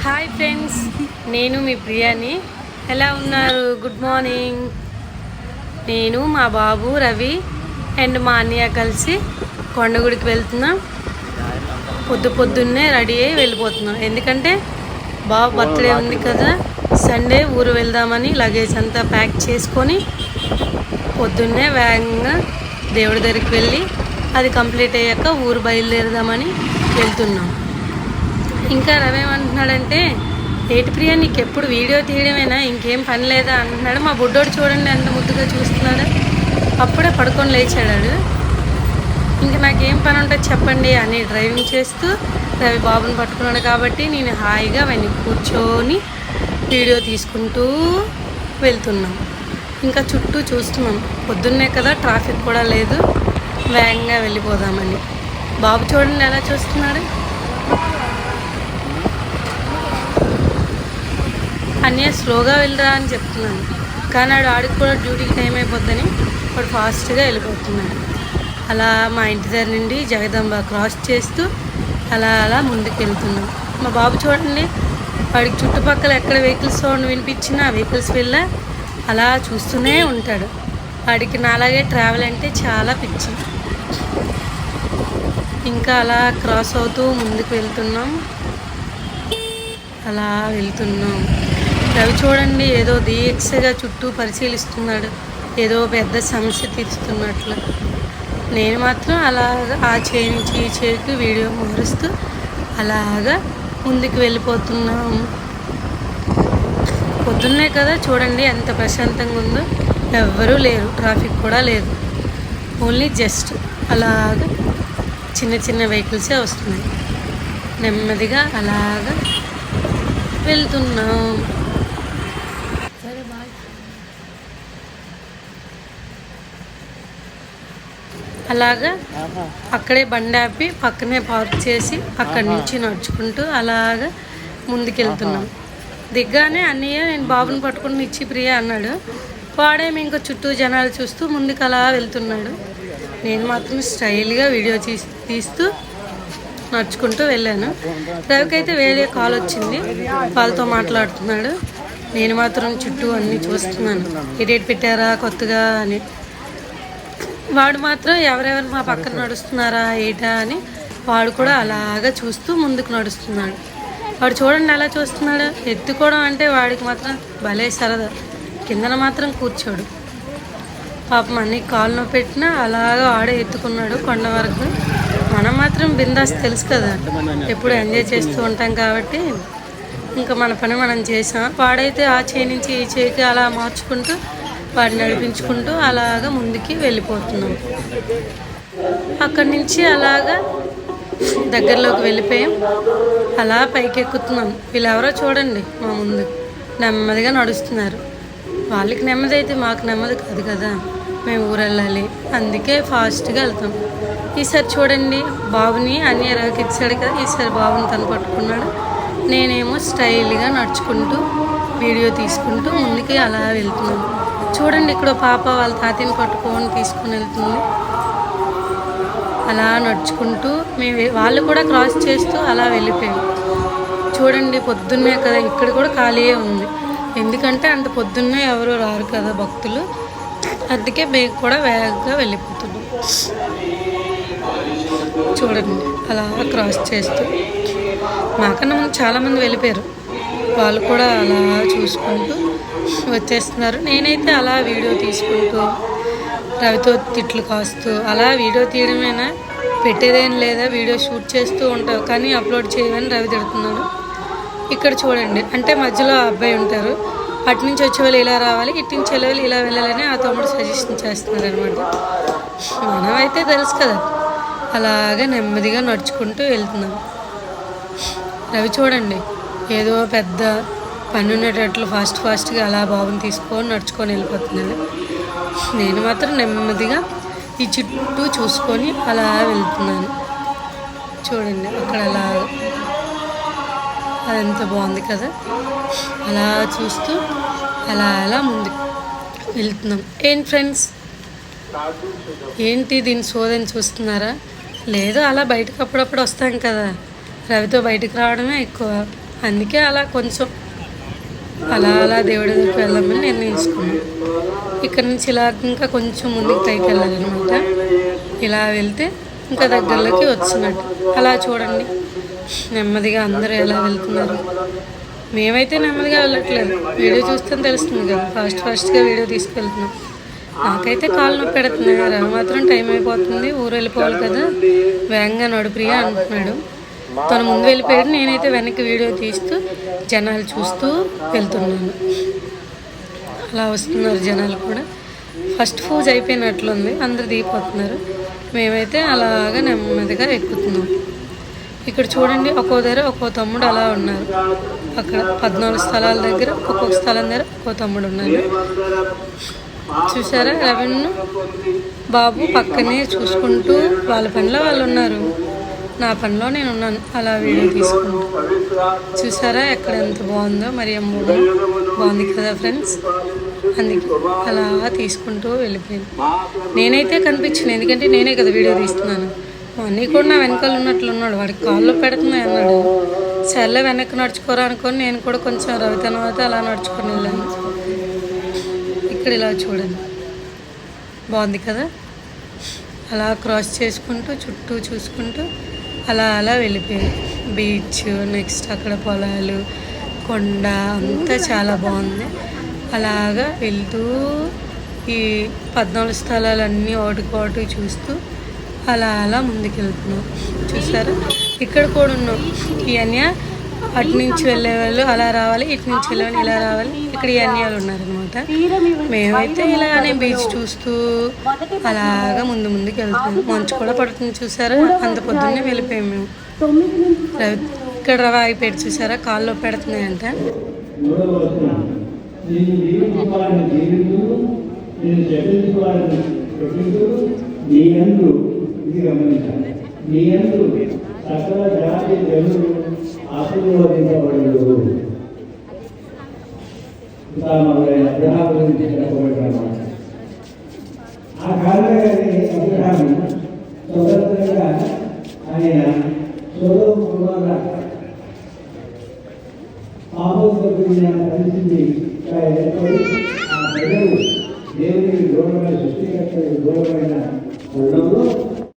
Hi friends, నేను మీ ప్రియాని. ఎలా ఉన్నారు? Good morning. నేను మా బాబు రవి అండ్ మా అన్నయ్య కలిసి కొండగుడికి వెళ్తున్నాం. పొద్దున్నే రెడీ అయ్యి వెళ్ళిపోతున్నాం. ఎందుకంటే బాబు బర్త్డే ఉంది కదా, సండే ఊరు వెళ్దామని లగేజ్ అంతా ప్యాక్ చేసుకొని పొద్దున్నే వేగంగా దేవుడి దగ్గరికి వెళ్ళి అది కంప్లీట్ అయ్యాక ఊరు బయలుదేరదామని వెళ్తున్నాం. ఇంకా రవి ఏమంటున్నాడంటే, ఏటి ప్రియ నీకు ఎప్పుడు వీడియో తీయడమేనా, ఇంకేం పని లేదా అంటున్నాడు. మా బుడ్డోడు చూడండి ఎంత ముద్దుగా చూస్తున్నాడు. అప్పుడే పడుకొని లేచాడు. ఇంకా నాకేం పని ఉంటుంది చెప్పండి అని డ్రైవింగ్ చేస్తూ రవి బాబుని పట్టుకున్నాడు. కాబట్టి నేను హాయిగా వెనక్కి కూర్చొని వీడియో తీసుకుంటూ వెళ్తున్నాం. ఇంకా చుట్టూ చూస్తున్నాం. పొద్దున్నే కదా, ట్రాఫిక్ కూడా లేదు, వేగంగా వెళ్ళిపోదామని. బాబు చూడండి ఎలా చూస్తున్నాడు. అన్నీ స్లోగా వెళ్ళరా అని చెప్తున్నాను, కానీ ఆడికి కూడా డ్యూటీకి టైం అయిపోద్దని వాడు ఫాస్ట్గా వెళ్ళిపోతున్నాడు. అలా మా ఇంటి దగ్గర నుండి జగదాంబ క్రాస్ చేస్తూ అలా ముందుకు వెళ్తున్నాం. మా బాబు చూడండి, వాడికి చుట్టుపక్కల ఎక్కడ వెహికల్స్ సౌండ్ వినిపించినా వెహికల్స్ వెళ్ళా అలా చూస్తూనే ఉంటాడు. వాడికి నాలాగే ట్రావెల్ అంటే చాలా పిచ్చి. ఇంకా అలా క్రాస్ అవుతూ ముందుకు వెళ్తున్నాం. అలా వెళ్తున్నాం. రవి చూడండి ఏదో దీక్షగా చుట్టూ పరిశీలిస్తున్నాడు, ఏదో పెద్ద సమస్య తీరుస్తున్నట్లు. నేను మాత్రం అలాగా ఆ చేయి నుంచి ఈ చేయికి వీడియో మారుస్తూ అలాగా ముందుకు వెళ్ళిపోతున్నాం. పొద్దున్నే కదా, చూడండి ఎంత ప్రశాంతంగా ఉందో. ఎవ్వరూ లేరు, ట్రాఫిక్ కూడా లేదు. ఓన్లీ జస్ట్ అలాగా చిన్న చిన్న వెహికల్సే వస్తున్నాయి. నెమ్మదిగా అలాగా వెళ్తున్నాం. అలాగా అక్కడే బండి ఆపి పక్కనే పార్క్ చేసి అక్కడి నుంచి నడుచుకుంటూ అలాగా ముందుకెళ్తున్నాం. దిగ్గానే అన్నయ్య నేను బాబుని పట్టుకుని ఇచ్చి ప్రియ అన్నాడు. వాడేమి ఇంకా చుట్టూ జనాలు చూస్తూ ముందుకు అలా వెళ్తున్నాడు. నేను మాత్రం స్టైల్గా వీడియో తీస్తూ నడుచుకుంటూ వెళ్ళాను. రవికైతే వేరే కాల్ వచ్చింది, వాళ్ళతో మాట్లాడుతున్నాడు. నేను మాత్రం చుట్టూ అన్నీ చూస్తున్నాను, ఎడిట్ పెట్టారా కొత్తగా అని. వాడు మాత్రం ఎవరెవరు మా పక్కన నడుస్తున్నారా ఏటా అని వాడు కూడా అలాగా చూస్తూ ముందుకు నడుస్తున్నాడు. వాడు చూడండి ఎలా చూస్తున్నాడు. ఎత్తుకోవడం అంటే వాడికి మాత్రం భలే సరదా. కిందన మాత్రం కూర్చోడు. పాపం అన్ని కాళ్ళు పెట్టినా అలాగా ఆడే ఎత్తుకున్నాడు కొండ వరకు. మనం మాత్రం బిందాస్, తెలుసు కదా, ఎప్పుడు ఎంజాయ్ చేస్తూ ఉంటాం కాబట్టి ఇంకా మన పని మనం చేసాం. వాడైతే ఆ చేయి నుంచి ఈ చేయికి అలా మార్చుకుంటూ వాడిని నడిపించుకుంటూ అలాగా ముందుకి వెళ్ళిపోతున్నాం. అక్కడి నుంచి అలాగా దగ్గరలోకి వెళ్ళిపోయాం. అలా పైకి ఎక్కుతున్నాం. వీళ్ళెవరో చూడండి మా ముందు నెమ్మదిగా నడుస్తున్నారు. వాళ్ళకి నెమ్మది అయితే మాకు నెమ్మది కాదు కదా, మేము ఊరు వెళ్ళాలి, అందుకే ఫాస్ట్గా వెళ్తాం. ఈసారి చూడండి బాబుని అన్ని రవికి ఇచ్చాడు కదా, ఈసారి బాబుని తను పట్టుకున్నాడు. నేనేమో స్టైల్గా నడుచుకుంటూ వీడియో తీసుకుంటూ ముందుకి అలా వెళ్తున్నాను. చూడండి ఇక్కడ పాప వాళ్ళ తాతని పట్టుకొని తీసుకొని వెళ్తుంది. అలా నడుచుకుంటూ వాళ్ళు కూడా క్రాస్ చేస్తూ అలా వెళ్ళిపోయాం. చూడండి పొద్దున్నే కదా, ఇక్కడ కూడా ఖాళీయే ఉంది. ఎందుకంటే అంత పొద్దున్నే ఎవరు రారు కదా భక్తులు, అందుకే మేము కూడా వేగంగా వెళ్ళిపోతున్నాం. చూడండి అలా క్రాస్ చేస్తూ మాకన్నా ముందు చాలామంది వెళ్ళిపోయారు. వాళ్ళు కూడా అలా చూసుకుంటూ వచ్చేస్తున్నారు. నేనైతే అలా వీడియో తీసుకుంటూ రవితో తిట్లు కాస్తూ అలా వీడియో తీయడమేనా, పెట్టేదేం లేదా, వీడియో షూట్ చేస్తూ ఉంటావు కానీ అప్లోడ్ చేయమని రవి తిడుతున్నాడు. ఇక్కడ చూడండి, అంటే మధ్యలో అబ్బాయి ఉంటారు, అటు నుంచి వచ్చే వాళ్ళు ఇలా రావాలి, ఇటు నుంచి వెళ్ళే వాళ్ళు ఇలా వెళ్ళాలని ఆ తమ్ముడు సజెషన్ చేస్తున్నారు అనమాట. మనమైతే తెలుసు కదా, అలాగే నెమ్మదిగా నడుచుకుంటూ వెళ్తున్నాం. రవి చూడండి ఏదో పెద్ద పని ఉండేటట్లు ఫాస్ట్గా అలా బాబుని తీసుకొని నడుచుకొని వెళ్ళిపోతున్నాడు. నేను మాత్రం నెమ్మదిగా ఈ చుట్టూ చూసుకొని అలా వెళ్తున్నాను. చూడండి అక్కడ అలా అదంతా బాగుంది కదా, అలా చూస్తూ అలా ముందుకు వెళ్తున్నాం. ఏంటి ఫ్రెండ్స్, ఏంటి దీని సోదని చూస్తున్నారా? లేదు, అలా బయటకు అప్పుడప్పుడు వస్తాం కదా, రవితో బయటకు రావడమే ఎక్కువ. అందుకే అలా కొంచెం అలా దేవుడి దగ్గరికి వెళ్దామని నిర్ణయించుకున్నాను. ఇక్కడ నుంచి ఇలా ఇంకా కొంచెం ముందుకు పైకి వెళ్ళాలన్నమాట. ఇలా వెళ్తే ఇంకా దగ్గరలోకి వచ్చినట్టు. అలా చూడండి నెమ్మదిగా అందరూ ఎలా వెళ్తున్నారు. మేమైతే నెమ్మదిగా వెళ్ళట్లేదు, వీడియో చూస్తే తెలుస్తుంది కదా, ఫాస్ట్గా వీడియో తీసుకెళ్తున్నాం. నాకైతే కాళ్ళు నొప్పి పెడుతున్నాయి, మాత్రం టైం అయిపోతుంది, ఊరు వెళ్ళిపోవాలి కదా, వేగంగా నడుపురియా అంటున్నాడు. తను ముందు వెళ్ళిపోయాడు, నేనైతే వెనక్కి వీడియో తీస్తూ జనాలు చూస్తూ వెళ్తున్నాను. అలా వస్తున్నారు జనాలు కూడా. ఫస్ట్ పూజ అయిపోయినట్లుంది, అందరు దిగిపోతున్నారు. మేమైతే అలాగా నెమ్మదిగా ఎక్కుతున్నాం. ఇక్కడ చూడండి ఒక్కో దగ్గర ఒక్కో తమ్ముడు అలా ఉన్నారు. అక్కడ 14 స్థలాల దగ్గర ఒక్కొక్క స్థలం దగ్గర ఒక్కో తమ్ముడు ఉన్నారు. చూసారా, రవీణ్ బాబు పక్కనే చూసుకుంటూ వాళ్ళ పనిలో వాళ్ళు ఉన్నారు, నా పనిలో నేను ఉన్నాను. అలా వీడియో తీసుకుంటూ చూసారా ఎక్కడ ఎంత బాగుందో, మరి అమ్మ బాగుంది కదా ఫ్రెండ్స్. అందుకే అలా తీసుకుంటూ వెళ్ళిపోయింది. నేనైతే కనిపించింది, ఎందుకంటే నేనే కదా వీడియో తీస్తున్నాను. అన్నీ కూడా నా వెనకాల ఉన్నట్లు ఉన్నాడు, వాడికి కాళ్ళు పెడుతున్నాయి అన్నాడు. సర్లే వెనక్కి నడుచుకోరా అనుకొని నేను కూడా కొంచెం రవితనం అయితే అలా నడుచుకొని వెళ్ళాను. ఇక్కడ ఇలా చూడండి బాగుంది కదా. అలా క్రాస్ చేసుకుంటూ చుట్టూ చూసుకుంటూ అలా వెళ్ళిపోయాయి. బీచ్, నెక్స్ట్ అక్కడ పొలాలు, కొండ అంతా చాలా బాగుంది. అలాగా వెళ్తూ ఈ 14 స్థలాలన్నీ ఒకటికోటి చూస్తూ అలా ముందుకు వెళ్తున్నాం. చూసారా ఇక్కడ కూడా ఉన్నాం. ఇవన్నీ అటు నుంచి వెళ్ళేవాళ్ళు అలా రావాలి, ఇటు నుంచి వెళ్ళేవాళ్ళు ఇలా రావాలి. ఇక్కడ ఈ అన్యాలు ఉన్నారనమాట. మేమైతే ఇలానే బీచ్ చూస్తూ అలాగా ముందుకు వెళ్తున్నాం. మంచు కూడా పడుతుంది చూసారా, అంత పొద్దున్నే వెళ్ళిపోయాం మేము. ఇక్కడ రవ అయిపోయాడు చూసారా, కాల్లో పెడుతున్నాయంట. సకల జాతి జనులు ఆశీర్వదించబడు. అబ్రహాం గురించి చెప్పబడ్డాను. ఆ కారణంగానే అబ్రహాం స్వతంత్రంగా ఆయన సొదొమ గొమొర్రా పాపంతో కూడిన పరిస్థితి ఏర్పడి ఆ ప్రజలు దేవునికి దూరమైన, సృష్టికర్తకు దూరమైన ఉండడంలో